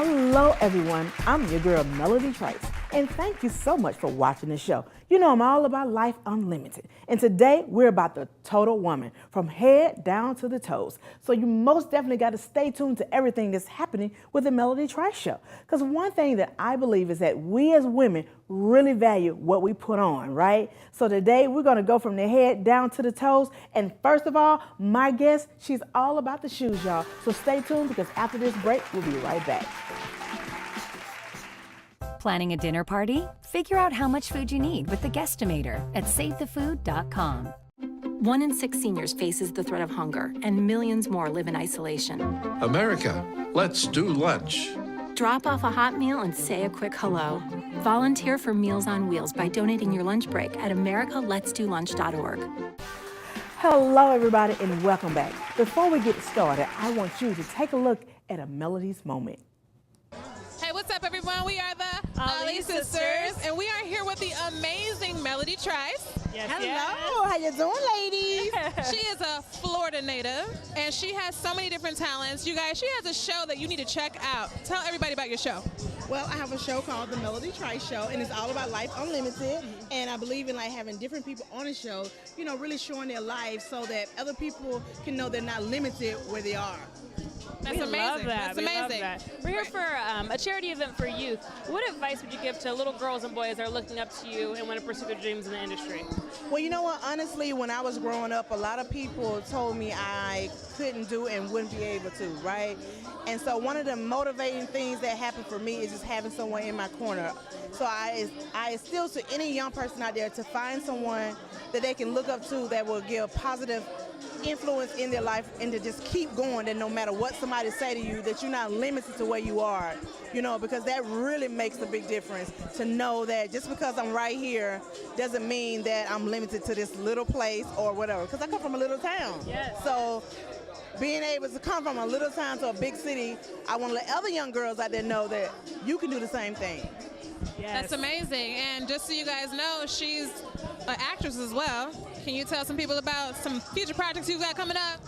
Hello everyone, I'm your girl Melody Trice, and thank you so much for watching the show. You know I'm all about life unlimited, and today we're about the total woman, from head down to the toes. So you most definitely got to stay tuned to everything that's happening with the Melody Trice Show. Because one thing that I believe is that we as women really value what we put on, right? So today we're going to go from the head down to the toes, and first of all, my guest, she's all about the shoes, y'all. So stay tuned, because after this break, we'll be right back. Planning a dinner party? Figure out how much food you need with the Guestimator at SaveTheFood.com. 1 in 6 seniors faces the threat of hunger, and millions more live in isolation. America, let's do lunch. Drop off a hot meal and say a quick hello. Volunteer for Meals on Wheels by donating your lunch break at americaletsdolunch.org. Hello everybody, and welcome back. Before we get started, I want you to take a look at a Melody's moment. Hey, what's up, everyone? We are the Eileen sisters, and we are here with the amazing Melody Trice. Yes, Hello, how you doing, ladies? She is a Florida native, and she has so many different talents. You guys, she has a show that you need to check out. Tell everybody about your show. Well, I have a show called the Melody Trice Show, and it's all about life unlimited. And I believe in like having different people on the show, you know, really showing their life so that other people can know they're not limited where they are. That's We amazing. love that. That's We love amazing. that. We're here for a charity event for youth. What advice would you give to little girls and boys that are looking up to you and want to pursue their dreams in the industry? Well, you know what? Honestly, when I was growing up, a lot of people told me I couldn't do and wouldn't be able to, right? And so one of the motivating things that happened for me is just having someone in my corner. So I instill to any young person out there to find someone that they can look up to that will give positive influence in their life, and to just keep going, that no matter what somebody say to you, that you're not limited to where you are, you know, because that really makes a big difference, to know that just because I'm right here doesn't mean that I'm limited to this little place or whatever, because I come from a little town. Yes. So being able to come from a little town to a big city, I want to let other young girls out there know that you can do the same thing. Yes. That's amazing. And just so you guys know, she's an actress as well. Can you tell some people about some future projects you've got coming up?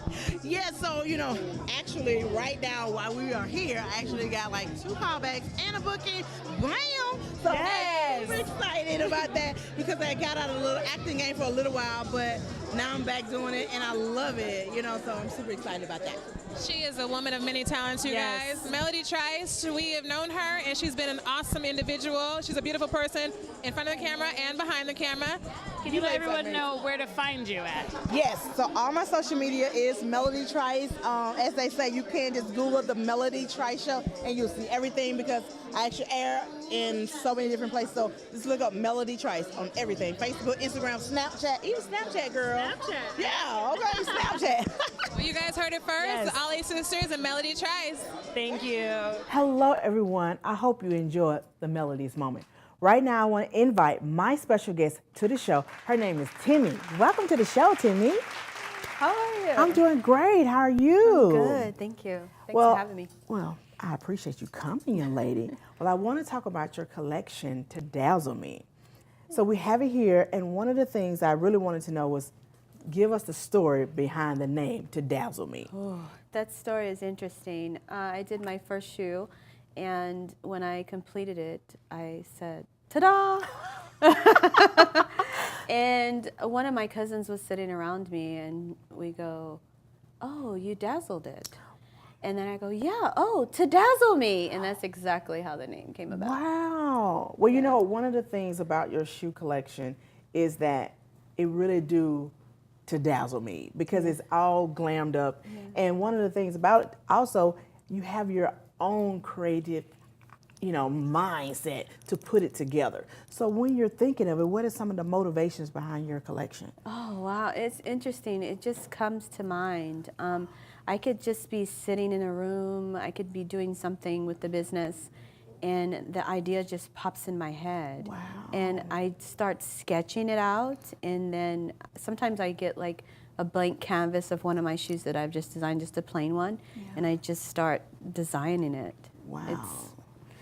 Yeah, so, you know, actually right now while we are here, I actually got like 2 callbacks and a booking. Bam! So Yes. I'm super excited about that, because I got out of the little acting game for a little while, but now I'm back doing it and I love it, you know, so I'm super excited about that. She is a woman of many talents, you Yes. guys. Melody Trice, we have known her, and she's been an awesome individual. She's a beautiful person in front of the camera and behind the camera. Can you let everyone know where to find you at? Yes, so all my social media is Melody Trice. As they say, you can just Google the Melody Trice Show and you'll see everything, because I actually air in so many different places. So just look up Melody Trice on everything. Facebook, Instagram, Snapchat, even Snapchat, girl. Snapchat. Yeah, okay, Snapchat. Well, you guys heard it first. Yes. Ollie Sisters and Melody Trice. Thank you. Hello everyone, I hope you enjoyed the Melody's moment. Right now I want to invite my special guest to the show. Her name is Timmy. Welcome to the show, Timmy. How are you? I'm doing great, how are you? Good, thank you. Thanks Well, for having me. Well, I appreciate you coming, young lady. Well, I want to talk about your collection, To Dazzle Me. So we have it here, and one of the things I really wanted to know was, give us the story behind the name, To Dazzle Me. That story is interesting. I did my first shoe, and when I completed it, I said, ta-da! And one of my cousins was sitting around me, and we go, oh, you dazzled it. And then I go, yeah, oh, to dazzle me. And that's exactly how the name came about. Wow. Well, you know, one of the things about your shoe collection is that it really do to dazzle me, because it's all glammed up. And one of the things about it, also, you have your own creative, you know, mindset to put it together. So when you're thinking of it, what are some of the motivations behind your collection? Oh, wow, it's interesting. It just comes to mind. I could just be sitting in a room, I could be doing something with the business, and the idea just pops in my head. Wow. And I start sketching it out, and then sometimes I get like a blank canvas of one of my shoes that I've just designed, just a plain one, and I just start designing it. Wow.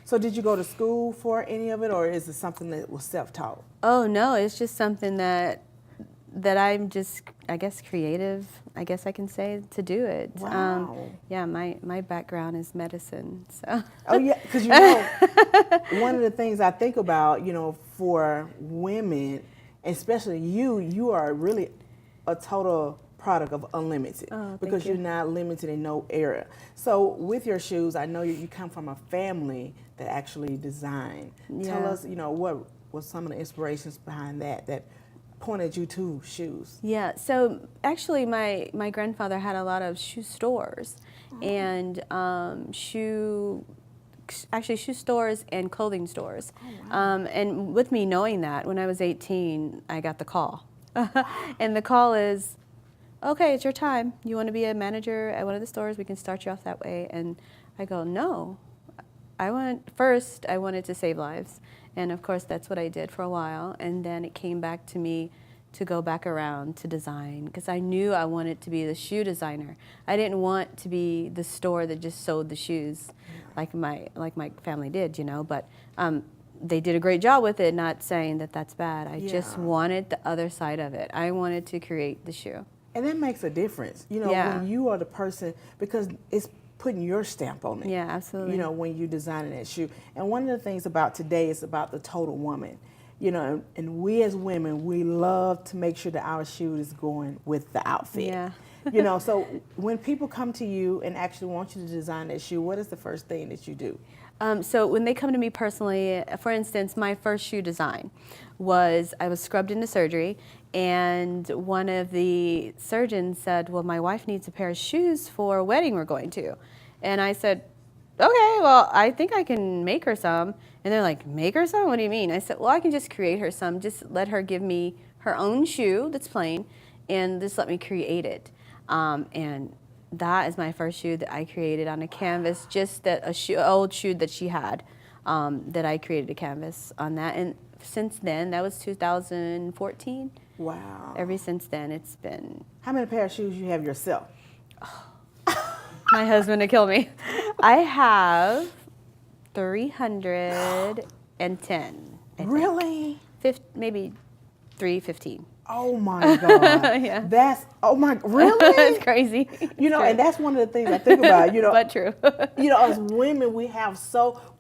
So did you go to school for any of it, or is it something that was self-taught? Oh no, it's just something that that I'm just, I guess, creative, I guess I can say, to do it. Wow. Yeah, my background is medicine, so. Oh yeah, because you know, one of the things I think about, you know, for women, especially you are really a total product of unlimited, because you're not limited in no area. So with your shoes, I know you come from a family that actually designed. Tell us, you know, what was some of the inspirations behind that pointed you to shoes? Yeah, so actually my grandfather had a lot of shoe stores and shoe stores and clothing stores. And with me knowing that, when I was 18, I got the call. And the call is, okay, it's your time. You want to be a manager at one of the stores? We can start you off that way. And I go, no. I wanted to save lives. And of course, that's what I did for a while. And then it came back to me to go back around to design, because I knew I wanted to be the shoe designer. I didn't want to be the store that just sold the shoes like my family did, you know. But they did a great job with it, not saying that that's bad. I just wanted the other side of it. I wanted to create the shoe. And that makes a difference, you know, when you are the person, because it's putting your stamp on it. Yeah, absolutely. You know, when you're designing that shoe. And one of the things about today is about the total woman. You know, and we as women, we love to make sure that our shoe is going with the outfit. Yeah. You know, so when people come to you and actually want you to design that shoe, what is the first thing that you do? So when they come to me personally, for instance, my first shoe design was, I was scrubbed into surgery, and one of the surgeons said, well, my wife needs a pair of shoes for a wedding we're going to. And I said, okay, well, I think I can make her some. And they're like, make her some? What do you mean? I said, well, I can just create her some. Just let her give me her own shoe that's plain, and just let me create it. And that is my first shoe that I created on a canvas, just that old shoe that she had, that I created a canvas on that. And since then, that was 2014. Wow. Ever since then, it's been... How many pair of shoes you have yourself? My husband would kill me. I have 310. Really? Maybe 315. Oh my God. Yeah. That's, oh my, really? It's crazy. You know, and that's one of the things I think about, you know. But true. You know, as women, we have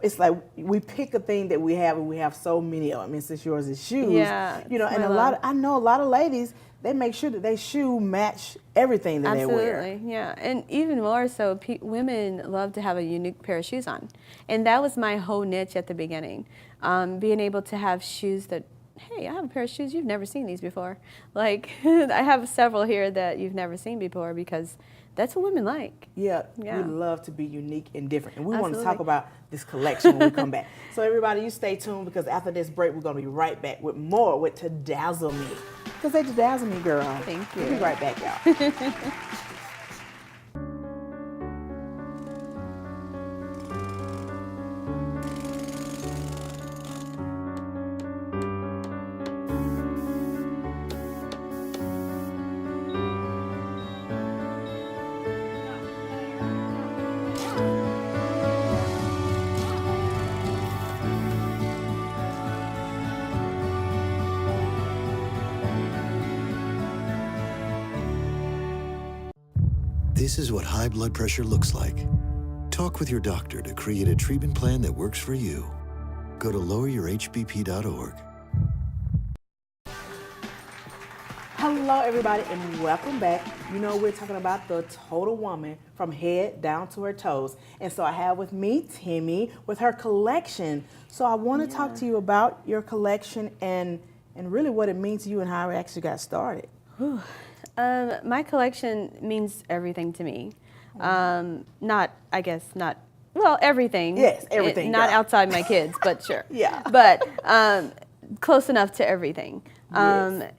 it's like we pick a thing that we have, and we have so many of them. I mean, since yours is shoes. Yeah. You know, and I know a lot of ladies, they make sure that they shoe match everything that they wear. Absolutely, yeah. And even more so, women love to have a unique pair of shoes on. And that was my whole niche at the beginning. Being able to have shoes that, hey, I have a pair of shoes, you've never seen these before. Like, I have several here that you've never seen before, because that's what women like. Yeah, Yeah. we love to be unique and different. And we want to Absolutely. talk about this collection when we come back. So everybody, you stay tuned, because after this break, we're going to be right back with more with To Dazzle Me. Because they To Dazzle Me, girl. Thank you. We'll be right back, y'all. This is what high blood pressure looks like. Talk with your doctor to create a treatment plan that works for you. Go to loweryourhbp.org. Hello, everybody, and welcome back. You know, we're talking about the total woman from head down to her toes. And so I have with me Timmy with her collection. So I want to talk to you about your collection and really what it means to you and how it actually got started. My collection means everything to me. Well, everything. Yes, everything. Not outside my kids, but sure. Yeah. But close enough to everything. Yes.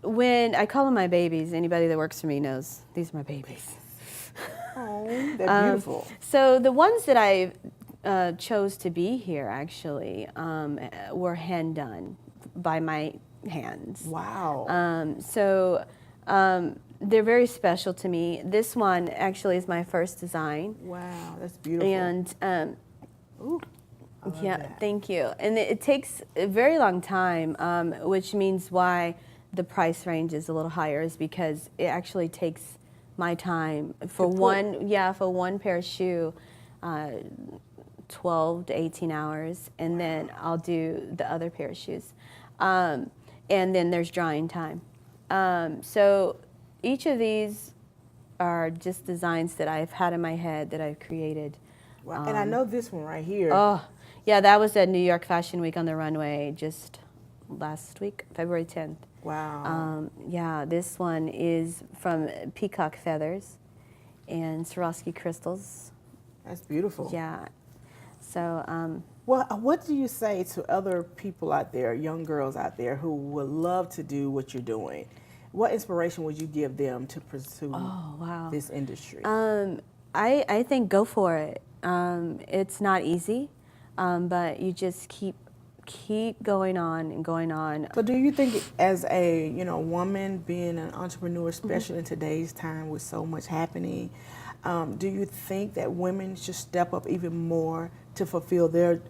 When I call them my babies, anybody that works for me knows these are my babies. Oh, they're beautiful. So the ones that I chose to be here actually were hand done by my hands. Wow. They're very special to me. This one actually is my first design. Wow, that's beautiful. And love yeah, that. thank you. And it takes a very long time, which means why the price range is a little higher is because it actually takes my time for one pair of shoe, 12 to 18 hours, and then I'll do the other pair of shoes. And then there's drying time. So each of these are just designs that I've had in my head that I've created. Wow. And I know this one right here. Oh, yeah, that was at New York Fashion Week on the runway just last week, February 10th. Wow. Yeah, this one is from peacock feathers and Swarovski crystals. That's beautiful. Yeah. So, well, what do you say to other people out there, young girls out there who would love to do what you're doing? What inspiration would you give them to pursue this industry? I think go for it. It's not easy, but you just keep going on and going on. So do you think as a woman being an entrepreneur, especially in today's time with so much happening, do you think that women should step up even more to fulfill their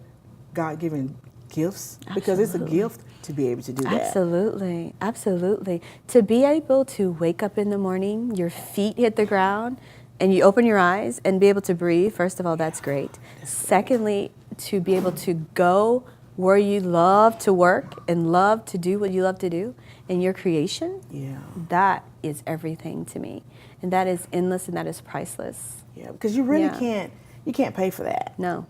God-given gifts? Absolutely. Because it's a gift to be able to do that. Absolutely, absolutely. To be able to wake up in the morning, your feet hit the ground, and you open your eyes and be able to breathe, first of all, that's great. Secondly, to be able to go where you love to work and love to do what you love to do in your creation, that is everything to me. And that is endless and that is priceless. Yeah, because you really can't pay for that. No.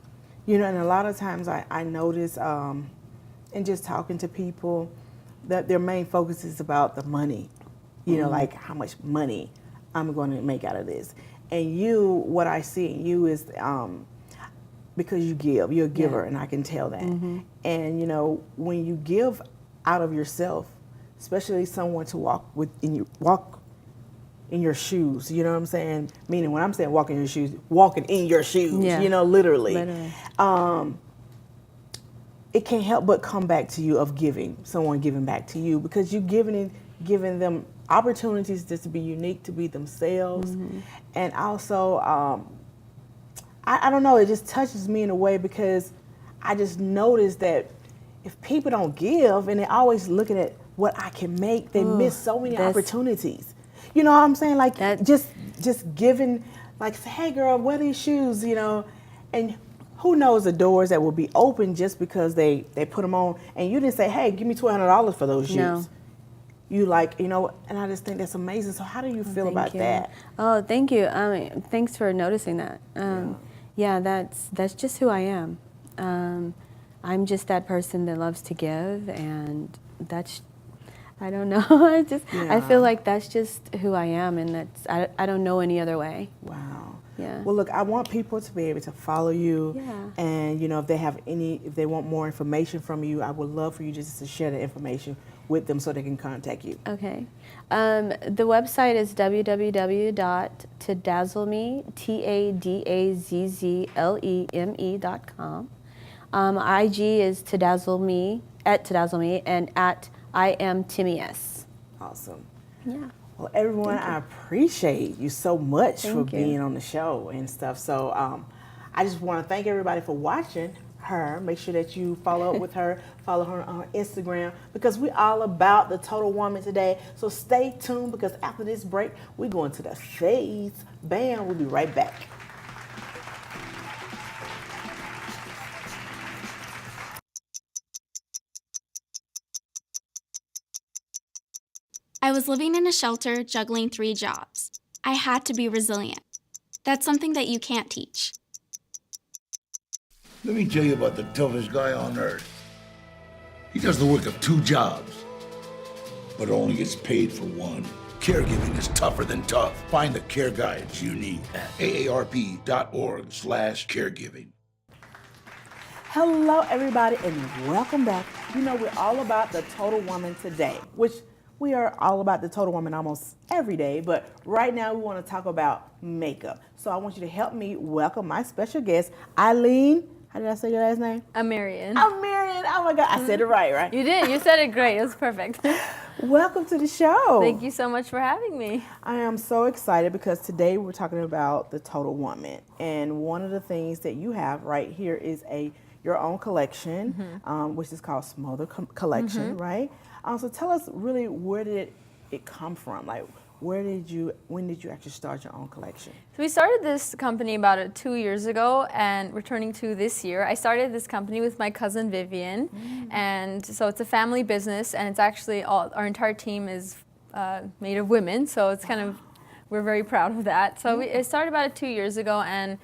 And a lot of times I notice in just talking to people that their main focus is about the money, like how much money I'm going to make out of this. And what I see in you is because you're a giver, and I can tell that. And when you give out of yourself, especially someone to walk in your shoes, you know what I'm saying? Meaning when I'm saying walk in your shoes, walking in your shoes, literally. It can't help but come back to you of someone giving back to you, because you're giving them opportunities just to be unique, to be themselves. And also, I don't know, it just touches me in a way, because I just noticed that if people don't give and they're always looking at what I can make, they miss so many opportunities. You know what I'm saying? Like just giving, like, say, hey girl, wear these shoes, and who knows the doors that will be open just because they put them on, and you didn't say, hey, give me $1,200 for those shoes. No. You and I just think that's amazing. So how do you feel about that? Oh, thank you. Thanks for noticing that. Yeah, that's just who I am. I'm just that person that loves to give, and I don't know. I feel like that's just who I am, and I don't know any other way. Wow. Yeah. Well, look, I want people to be able to follow you. Yeah. And if they want more information from you, I would love for you just to share the information with them so they can contact you. Okay. The website is www.todazzleme.com. IG is todazzleme and at I am Timmy S. Awesome. Yeah. Well, everyone, I appreciate you so much for being on the show and stuff. So I just want to thank everybody for watching her. Make sure that you follow up with her, follow her on Instagram, because we're all about the total woman today. So stay tuned, because after this break, we're going to the fades. Bam, we'll be right back. I was living in a shelter, juggling 3 jobs. I had to be resilient. That's something that you can't teach. Let me tell you about the toughest guy on earth. He does the work of 2 jobs, but only gets paid for 1. Caregiving is tougher than tough. Find the care guides you need at aarp.org/caregiving. Hello, everybody, and welcome back. We're all about the total woman today, which we are all about the total woman almost every day, but right now we want to talk about makeup. So I want you to help me welcome my special guest, Eileen. How did I say your last name? Amirian. Amirian. Oh my God, I said it right? You did. You said it great. It was perfect. Welcome to the show. Thank you so much for having me. I am so excited because today we're talking about the total woman, and one of the things that you have right here is your own collection, which is called Smolder collection, right? So tell us really, where did it come from? Like, when did you actually start your own collection? So we started this company about 2 years ago, and we're turning 2 this year. I started this company with my cousin Vivian, and so it's a family business, and it's actually our entire team is made of women, so it's kind of, we're very proud of that. So it started about 2 years ago, and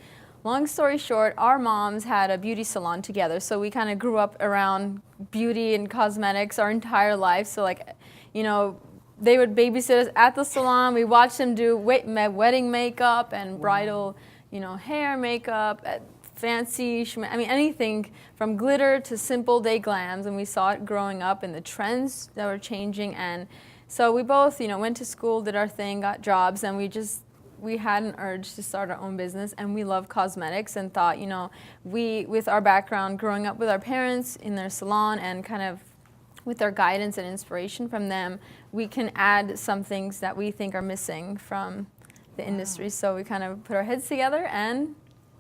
long story short, our moms had a beauty salon together, so we kind of grew up around beauty and cosmetics our entire life. So like, you know, they would babysit us at the salon. We watched them do wedding makeup and bridal, you know, hair makeup, fancy, I mean, anything from glitter to simple day glams. And we saw it growing up and the trends that were changing. And so we both, you know, went to school, did our thing, got jobs, and we had an urge to start our own business. And we love cosmetics and thought, you know, with our background, growing up with our parents in their salon and kind of with our guidance and inspiration from them, we can add some things that we think are missing from the industry. So we kind of put our heads together, and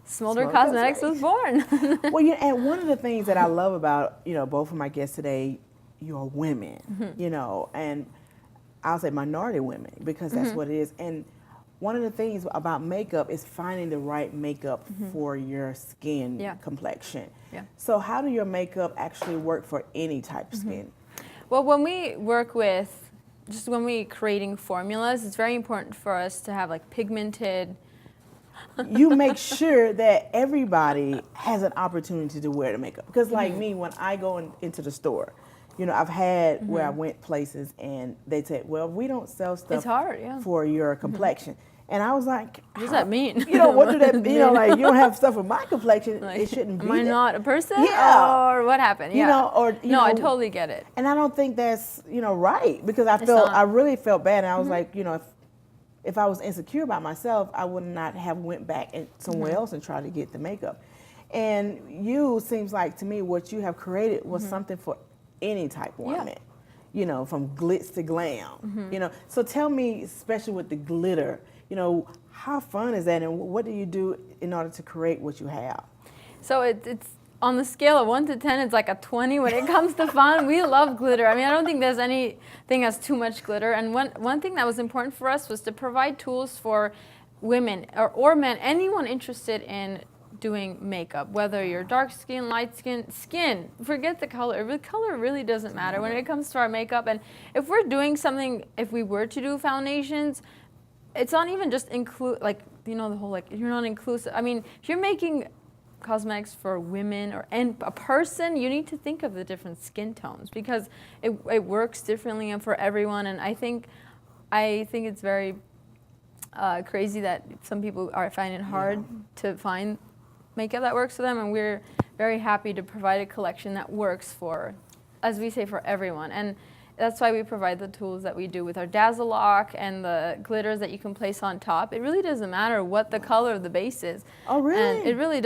Smolder Cosmetics was born. Well, yeah, and one of the things that I love about, you know, both of my guests today, you're women, you know, and I'll say minority women, because that's what it is. And one of the things about makeup is finding the right makeup for your skin complexion. Yeah. So how do your makeup actually work for any type of skin? Well, when we work with, just when we're creating formulas, it's very important for us to have like pigmented. You make sure that everybody has an opportunity to wear the makeup. Because like me, when I go into the store, you know, I've had where I went places and they said, well, we don't sell stuff for your complexion. And I was like, what does that mean? You know, what do that, you know, like, you don't have stuff with my complexion, like, it shouldn't be. Am I not a person? Yeah. Or what happened? You know, or, you know, I totally get it. And I don't think that's, you know, right. Because I really felt bad. And I was like, you know, if I was insecure about myself, I would not have went back and somewhere else and tried to get the makeup. And you, seems like to me, what you have created was something for any type of woman. You know, from glitz to glam. You know, so tell me, especially with the glitter, you know, how fun is that, and what do you do in order to create what you have? So it's on the scale of 1 to 10, it's like a 20 when it comes to fun. We love glitter. I mean, I don't think there's anything that's too much glitter. And one thing that was important for us was to provide tools for women or men, anyone interested in doing makeup, whether you're dark skin, light skin, forget the color. The color really doesn't matter when it comes to our makeup. And if we're doing something, if we were to do foundations, it's not even just like, you know, the whole, like, you're not inclusive. I mean, if you're making cosmetics for women and a person, you need to think of the different skin tones, because it works differently and for everyone. And I think it's very crazy that some people find it hard to find makeup that works for them, and we're very happy to provide a collection that works for, as we say, for everyone. And that's why we provide the tools that we do with our Dazzle Lock and the glitters that you can place on top. It really doesn't matter what the color of the base is. Oh, really? And it really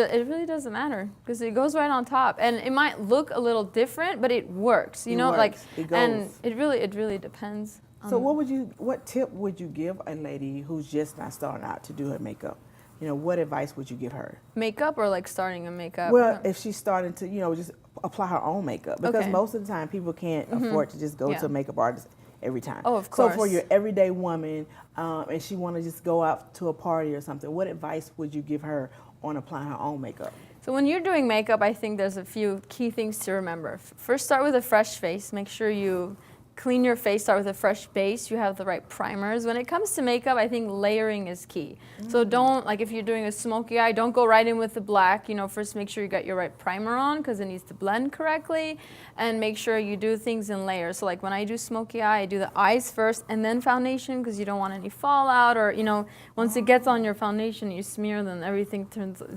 doesn't matter, because it goes right on top. And it might look a little different, but it works. You know, like, and it really depends. So what tip would you give a lady who's just not starting out to do her makeup? You know, what advice would you give her? Makeup, or like starting a makeup? Well, if she's starting to, you know, just apply her own makeup. Because most of the time people can't afford to just go to a makeup artist every time. Oh, of course. So for your everyday woman, and she want to just go out to a party or something, what advice would you give her on applying her own makeup? So when you're doing makeup, I think there's a few key things to remember. First, start with a fresh face. Make sure you clean your face, start with a fresh base, you have the right primers. When it comes to makeup, I think layering is key. So don't, like if you're doing a smoky eye, don't go right in with the black. You know, first make sure you got your right primer on, because it needs to blend correctly, and make sure you do things in layers. So like when I do smoky eye, I do the eyes first and then foundation, because you don't want any fallout, or, you know, once it gets on your foundation, you smear, then everything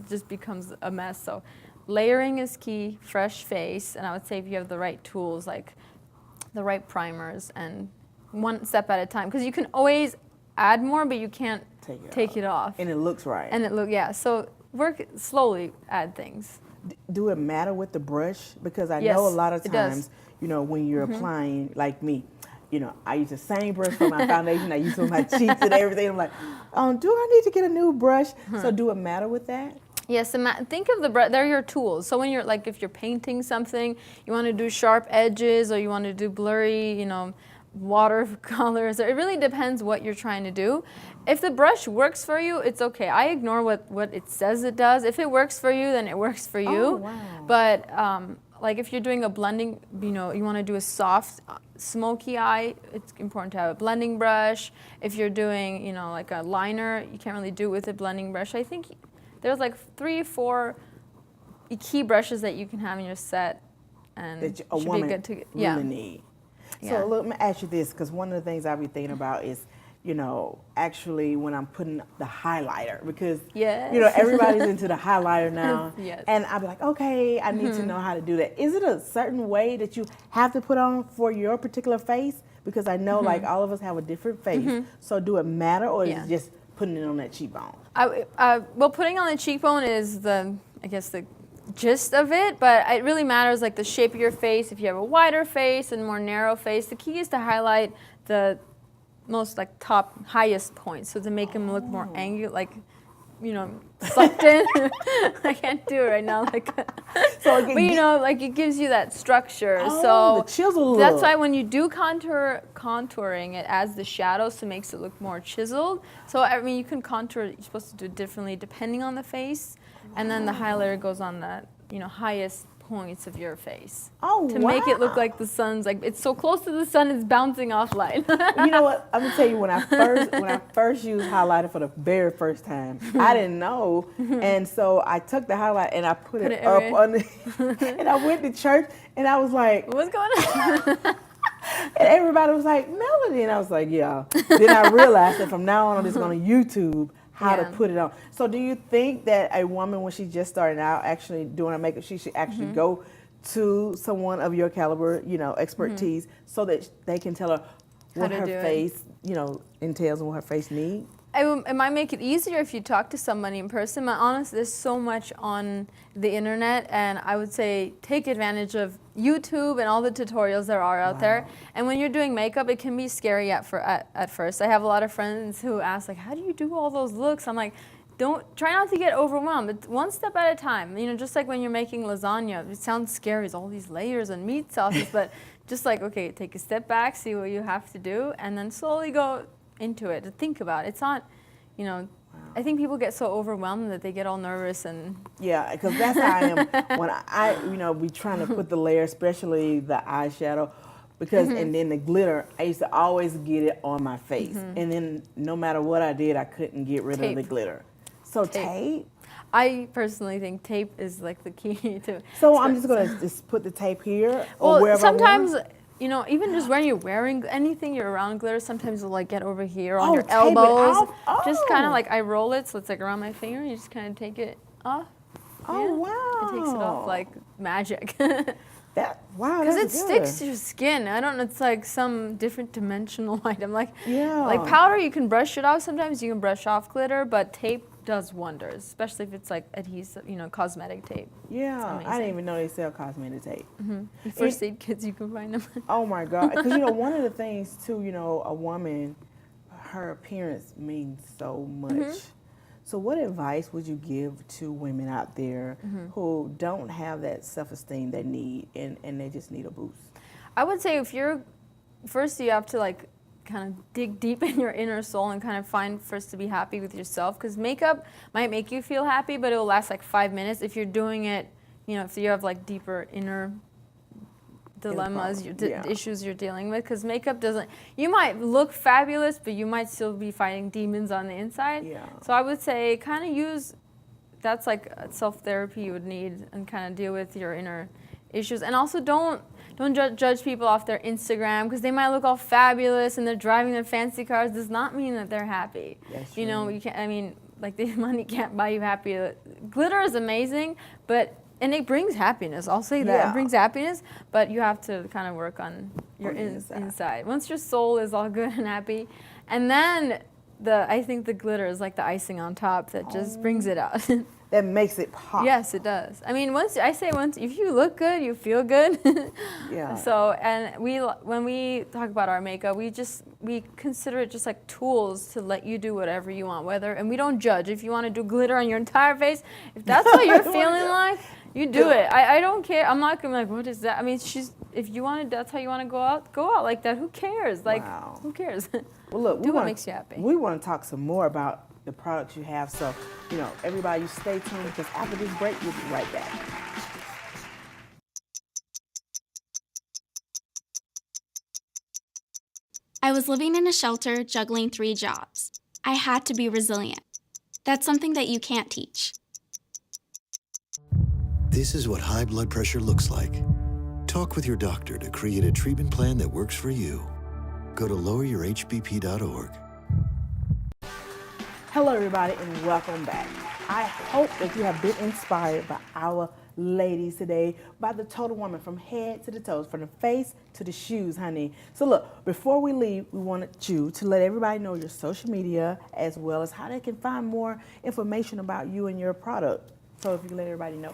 just becomes a mess. So layering is key, fresh face, and I would say if you have the right tools, like the right primers, and one step at a time, because you can always add more, but you can't take it off. And it looks right. And so work slowly, add things. Do it matter with the brush? Because I know a lot of times, you know, when you're applying, like me, you know, I use the same brush for my foundation, I use it for my cheeks and everything. I'm like, do I need to get a new brush? So do it matter with that? Yes, think of they're your tools. So when you're like, if you're painting something, you want to do sharp edges or you want to do blurry, you know, watercolors. It really depends what you're trying to do. If the brush works for you, it's okay. I ignore what it says it does. If it works for you, then it works for you. Oh, wow. But like if you're doing a blending, you know, you want to do a soft, smoky eye, it's important to have a blending brush. If you're doing, you know, like a liner, you can't really do it with a blending brush. I think there's like 3 or 4 key brushes that you can have in your set, and that a should woman be good to really need. Yeah. So let me ask you this, because one of the things I'll be thinking about is, you know, actually when I'm putting the highlighter, because yes. you know everybody's into the highlighter now, yes. and I'll be like, okay, I need to know how to do that. Is it a certain way that you have to put on for your particular face? Because I know like all of us have a different face, so do it matter, or is it just putting it on that cheekbone? Well, putting on the cheekbone is the gist of it, but it really matters like the shape of your face. If you have a wider face and more narrow face, the key is to highlight the most like highest points, so to make them look more angular, like, you know, sucked in. I can't do it right now, like. But you know, like it gives you that structure. So the chisel that's look. why when you do contouring, it adds the shadows, so it makes it look more chiseled. So I mean, you can contour. You're supposed to do it differently depending on the face, and then the highlighter goes on the, you know, highest points of your face. Oh, to make it look like the sun's like it's so close to the sun, it's bouncing off light. You know what? I'm gonna tell you, when I first used highlighter for the very first time, I didn't know, and so I took the highlight and I put it up on and I went to church and I was like, what's going on? And everybody was like, Melody, and I was like, yeah. Then I realized that from now on, I'm just gonna YouTube how to put it on. So do you think that a woman, when she's just starting out actually doing her makeup, she should actually go to someone of your caliber, you know, expertise, so that they can tell her what her face, you know, entails and what her face needs? It might make it easier if you talk to somebody in person. But honestly, there's so much on the internet, and I would say take advantage of YouTube and all the tutorials there are out there. And when you're doing makeup, it can be scary at first. I have a lot of friends who ask, like, how do you do all those looks? I'm like, try not to get overwhelmed. It's one step at a time. You know, just like when you're making lasagna, it sounds scary, it's all these layers and meat sauces, but just like, okay, take a step back, see what you have to do, and then slowly go into it, to think about it. It's not, you know, I think people get so overwhelmed that they get all nervous and... Yeah, because that's how I am when I you know, be trying to put the layer, especially the eyeshadow, because, and then the glitter, I used to always get it on my face. And then no matter what I did, I couldn't get rid of the glitter. So tape? I personally think tape is like the key to... So I'm just going to put the tape here or well, wherever sometimes, I want? you know, even just when you're wearing anything, you're around glitter, sometimes you'll like get over here on your tape it elbows. off? Just kind of like, I roll it, so it's like around my finger, and you just kind of take it off. Oh, wow. It takes it off like magic. Wow, because it that's sticks good. to your skin. I don't know, it's like some different dimensional item. Like, Yeah. like powder, you can brush it off. Sometimes you can brush off glitter, but tape does wonders, especially if it's like adhesive, you know, cosmetic tape. Yeah, I didn't even know they sell cosmetic tape. First aid kits, you can find them. Oh my God, because you know, one of the things too, you know, a woman, her appearance means so much. So what advice would you give to women out there who don't have that self-esteem they need, and they just need a boost? I would say if you're, first you have to like kind of dig deep in your inner soul and kind of find first to be happy with yourself, because makeup might make you feel happy, but it will last like 5 minutes. If you're doing it, you know, if you have like deeper inner dilemmas, issues you're dealing with, because makeup doesn't, you might look fabulous, but you might still be fighting demons on the inside. So I would say kind of use, that's like self-therapy you would need, and kind of deal with your inner issues. And also don't judge people off their Instagram, because they might look all fabulous and they're driving their fancy cars. Does not mean that they're happy. You know, you can't, I mean, like the money can't buy you happy. Glitter is amazing, and it brings happiness. I'll say that. It brings happiness, but you have to kind of work on your inside. Once your soul is all good and happy, and then I think the glitter is like the icing on top that just brings it out. that makes it pop. Yes, it does. I mean, once if you look good, you feel good. Yeah. So, and when we talk about our makeup, we consider it just like tools to let you do whatever you want. And we don't judge. If you want to do glitter on your entire face, if that's what you're feeling like, you do it. I don't care. I'm not gonna be like, what is that? I mean, if you want to, that's how you want to go out like that. Who cares? Like, who cares? Well, look, do what makes you happy. We want to talk some more about the products you have. So, everybody, you stay tuned because after this break, we'll be right back. I was living in a shelter juggling 3 jobs. I had to be resilient. That's something that you can't teach. This is what high blood pressure looks like. Talk with your doctor to create a treatment plan that works for you. Go to loweryourhbp.org. Hello, everybody, and welcome back. I hope that you have been inspired by our ladies today, by the total woman from head to the toes, from the face to the shoes, honey. So look, before we leave, we wanted you to let everybody know your social media as well as how they can find more information about you and your product. So if you can let everybody know.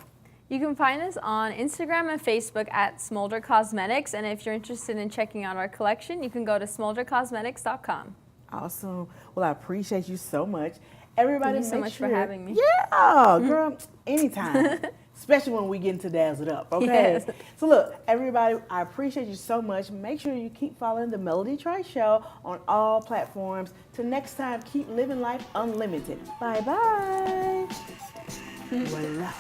You can find us on Instagram and Facebook at Smolder Cosmetics, and if you're interested in checking out our collection, you can go to smoldercosmetics.com. Awesome. Well, I appreciate you so much. Everybody, thank you so much for having me. Yeah, girl, anytime. Especially when we get into Dazzled Up, okay? Yes. So look, everybody, I appreciate you so much. Make sure you keep following the Melody Trice Show on all platforms. Till next time, keep living life unlimited. Bye-bye. Voila.